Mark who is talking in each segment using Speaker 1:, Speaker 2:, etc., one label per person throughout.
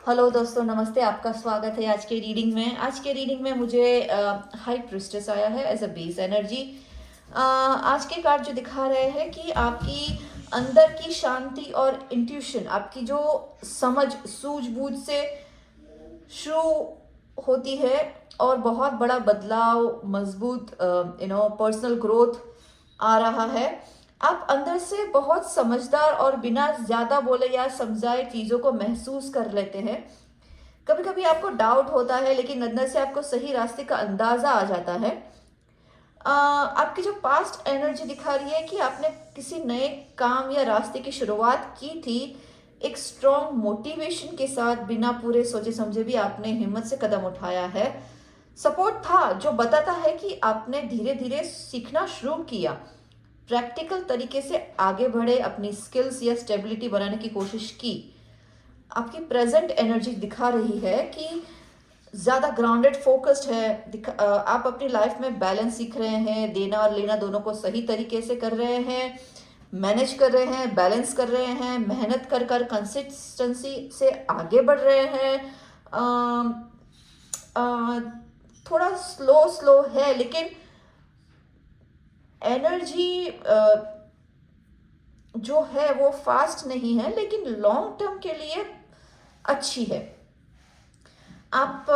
Speaker 1: Hello दोस्तों, नमस्ते। आपका स्वागत है आज के रीडिंग में। आज के रीडिंग में मुझे हाई प्रिस्टेस आया है एज अ बेस एनर्जी। आज के कार्ड जो दिखा रहे हैं कि आपकी अंदर की शांति और इंट्यूशन, आपकी जो समझ सूझबूझ से शुरू होती है और बहुत बड़ा बदलाव, मजबूत पर्सनल ग्रोथ आ रहा है। आप अंदर से बहुत समझदार और बिना ज्यादा बोले या समझाए चीजों को महसूस कर लेते हैं। कभी कभी आपको डाउट होता है, लेकिन अंदर से आपको सही रास्ते का अंदाजा आ जाता है। आपकी जो पास्ट एनर्जी दिखा रही है कि आपने किसी नए काम या रास्ते की शुरुआत की थी, एक स्ट्रॉन्ग मोटिवेशन के साथ, बिना पूरे सोचे समझे भी आपने हिम्मत से कदम उठाया है। सपोर्ट था जो बताता है कि आपने धीरे धीरे सीखना शुरू किया, प्रैक्टिकल तरीके से आगे बढ़े, अपनी स्किल्स या स्टेबिलिटी बनाने की कोशिश की। आपकी प्रेजेंट एनर्जी दिखा रही है कि ज़्यादा ग्राउंडेड फोकस्ड है। आप अपनी लाइफ में बैलेंस सीख रहे हैं, देना और लेना दोनों को सही तरीके से कर रहे हैं, मैनेज कर रहे हैं, बैलेंस कर रहे हैं, मेहनत कर कर कंसिस्टेंसी से आगे बढ़ रहे हैं। अम, अ, थोड़ा स्लो स्लो है, लेकिन एनर्जी जो है वो फास्ट नहीं है, लेकिन लॉन्ग टर्म के लिए अच्छी है। आप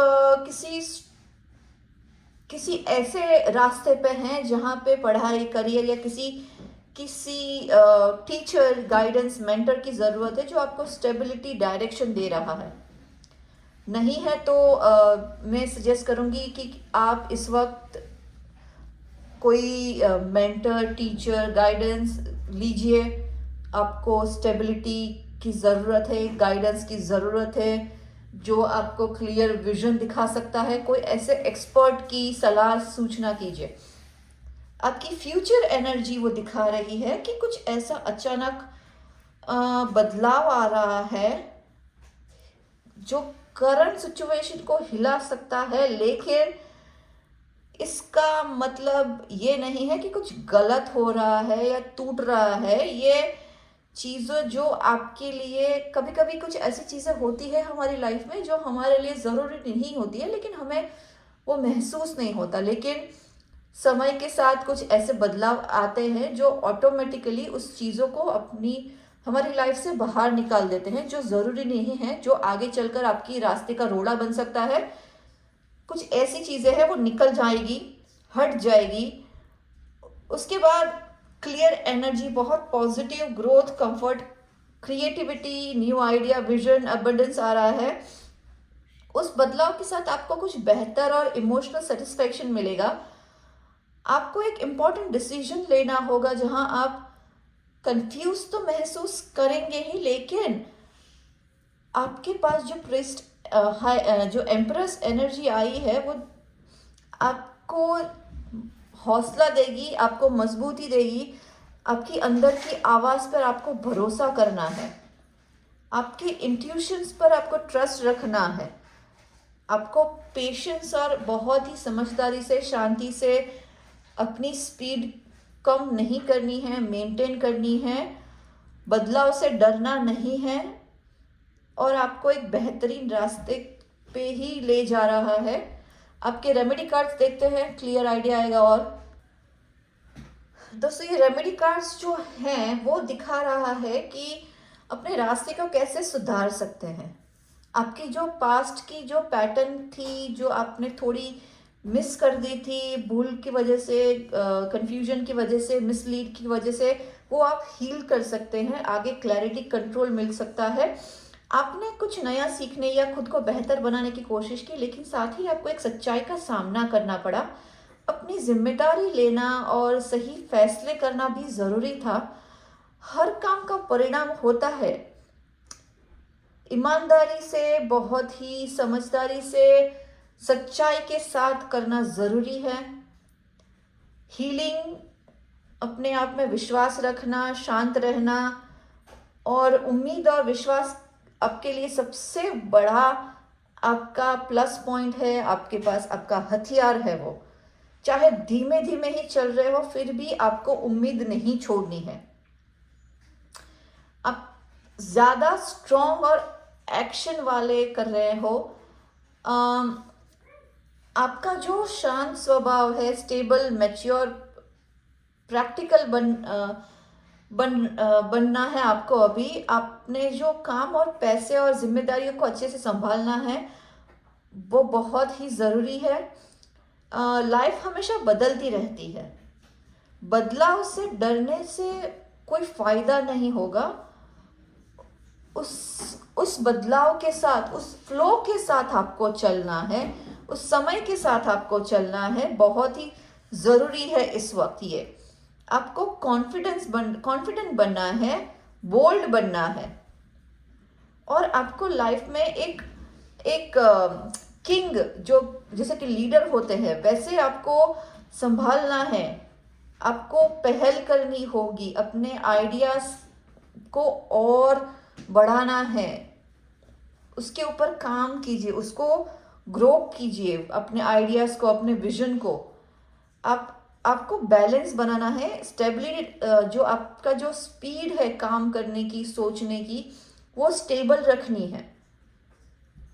Speaker 1: किसी ऐसे रास्ते पे हैं जहाँ पे पढ़ाई, करियर या किसी किसी टीचर, गाइडेंस, मेंटर की ज़रूरत है जो आपको स्टेबिलिटी, डायरेक्शन दे रहा है। नहीं है तो मैं सजेस्ट करूँगी कि आप इस वक्त कोई मेंटर, टीचर, गाइडेंस लीजिए। आपको स्टेबिलिटी की ज़रूरत है, गाइडेंस की ज़रूरत है, जो आपको क्लियर विजन दिखा सकता है। कोई ऐसे एक्सपर्ट की सलाह सूचना कीजिए। आपकी फ्यूचर एनर्जी वो दिखा रही है कि कुछ ऐसा अचानक बदलाव आ रहा है जो करंट सिचुएशन को हिला सकता है, लेकिन इसका मतलब ये नहीं है कि कुछ गलत हो रहा है या टूट रहा है। ये चीज़ें जो आपके लिए, कभी कभी कुछ ऐसी चीज़ें होती है हमारी लाइफ में जो हमारे लिए ज़रूरी नहीं होती है, लेकिन हमें वो महसूस नहीं होता। लेकिन समय के साथ कुछ ऐसे बदलाव आते हैं जो ऑटोमेटिकली उस चीज़ों को अपनी हमारी लाइफ से बाहर निकाल देते हैं, जो ज़रूरी नहीं है, जो आगे चलकर आपकी रास्ते का रोड़ा बन सकता है। कुछ ऐसी चीज़ें हैं वो निकल जाएगी, हट जाएगी। उसके बाद क्लियर एनर्जी, बहुत positive growth, comfort, creativity, new idea, vision, abundance आ रहा है। उस बदलाव के साथ आपको कुछ बेहतर और इमोशनल सेटिस्फेक्शन मिलेगा। आपको एक इम्पॉर्टेंट डिसीजन लेना होगा जहां आप कंफ्यूज तो महसूस करेंगे ही, लेकिन आपके पास जो प्रेस्ट जो एम्प्रेस एनर्जी आई है वो आपको हौसला देगी, आपको मजबूती देगी। आपकी अंदर की आवाज़ पर आपको भरोसा करना है, आपके इंट्यूशंस पर आपको ट्रस्ट रखना है, आपको पेशेंस और बहुत ही समझदारी से, शांति से अपनी स्पीड कम नहीं करनी है, मेंटेन करनी है। बदलाव से डरना नहीं है और आपको एक बेहतरीन रास्ते पे ही ले जा रहा है। आपके रेमेडी कार्ड्स देखते हैं, क्लियर आइडिया आएगा। और दोस्तों, ये रेमेडी कार्ड्स जो हैं वो दिखा रहा है कि अपने रास्ते को कैसे सुधार सकते हैं। आपकी जो पास्ट की जो पैटर्न थी, जो आपने थोड़ी मिस कर दी थी भूल की वजह से, कंफ्यूजन की वजह से, मिसलीड की वजह से, वो आप हील कर सकते हैं। आगे क्लैरिटी, कंट्रोल मिल सकता है। आपने कुछ नया सीखने या खुद को बेहतर बनाने की कोशिश की, लेकिन साथ ही आपको एक सच्चाई का सामना करना पड़ा। अपनी जिम्मेदारी लेना और सही फैसले करना भी जरूरी था। हर काम का परिणाम होता है, ईमानदारी से, बहुत ही समझदारी से, सच्चाई के साथ करना जरूरी है। हीलिंग, अपने आप में विश्वास रखना, शांत रहना और उम्मीद और विश्वास आपके लिए सबसे बड़ा आपका प्लस पॉइंट है। आपके पास आपका हथियार है वो। चाहे धीमे धीमे ही चल रहे हो, फिर भी आपको उम्मीद नहीं छोड़नी है। आप ज्यादा स्ट्रॉन्ग और एक्शन वाले कर रहे हो। अम, आपका जो शांत स्वभाव है, स्टेबल, मैच्योर, प्रैक्टिकल बनना है आपको। अभी आपने जो काम और पैसे और जिम्मेदारियों को अच्छे से संभालना है, वो बहुत ही ज़रूरी है। लाइफ हमेशा बदलती रहती है, बदलाव से डरने से कोई फायदा नहीं होगा। उस बदलाव के साथ, उस फ्लो के साथ आपको चलना है, उस समय के साथ आपको चलना है। बहुत ही ज़रूरी है इस वक्त ये। आपको कॉन्फिडेंट बनना है, बोल्ड बनना है, और आपको लाइफ में एक एक किंग, जो जैसे कि लीडर होते हैं, वैसे आपको संभालना है। आपको पहल करनी होगी, अपने आइडियाज को और बढ़ाना है, उसके ऊपर काम कीजिए, उसको ग्रो कीजिए, अपने आइडियाज को, अपने विजन को। आपको बैलेंस बनाना है, स्टेबिलिटी, जो आपका जो स्पीड है काम करने की, सोचने की, वो स्टेबल रखनी है।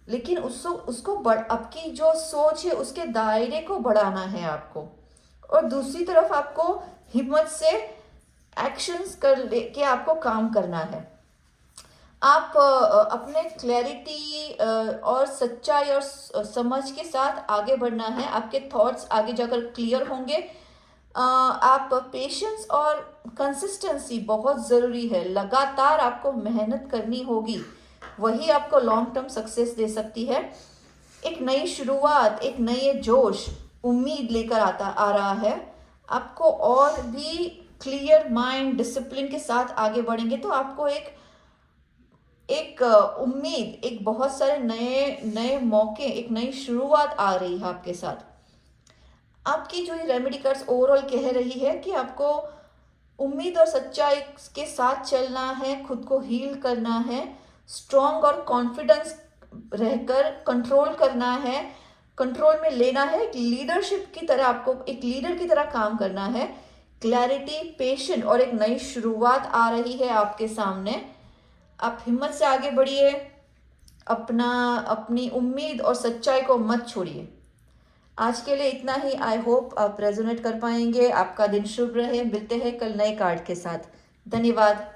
Speaker 1: लेकिन उसको आपकी जो सोच है उसके दायरे को बढ़ाना है आपको। और दूसरी तरफ आपको हिम्मत से एक्शंस कर के आपको काम करना है। आप अपने क्लैरिटी और सच्चाई और समझ के साथ आगे बढ़ना है। आपके थॉट्स आगे जाकर क्लियर होंगे। आप पेशेंस और कंसिस्टेंसी बहुत ज़रूरी है। लगातार आपको मेहनत करनी होगी, वही आपको लॉन्ग टर्म सक्सेस दे सकती है। एक नई शुरुआत, एक नए जोश, उम्मीद लेकर आ रहा है। आपको और भी क्लियर माइंड, डिसिप्लिन के साथ आगे बढ़ेंगे तो आपको एक उम्मीद, एक बहुत सारे नए नए मौके, एक नई शुरुआत आ रही है आपके साथ। आपकी जो ये रेमेडी कार्ड्स ओवरऑल कह रही है कि आपको उम्मीद और सच्चाई के साथ चलना है, खुद को हील करना है, स्ट्रॉन्ग और कॉन्फिडेंस रहकर कंट्रोल करना है, कंट्रोल में लेना है। एक लीडरशिप की तरह, आपको एक लीडर की तरह काम करना है। क्लैरिटी, पेशेंट और एक नई शुरुआत आ रही है आपके सामने। आप हिम्मत से आगे बढ़िए, अपनी उम्मीद और सच्चाई को मत छोड़िए। आज के लिए इतना ही। आई होप आप रेजोनेट कर पाएंगे। आपका दिन शुभ रहे। मिलते हैं कल नए कार्ड के साथ। धन्यवाद।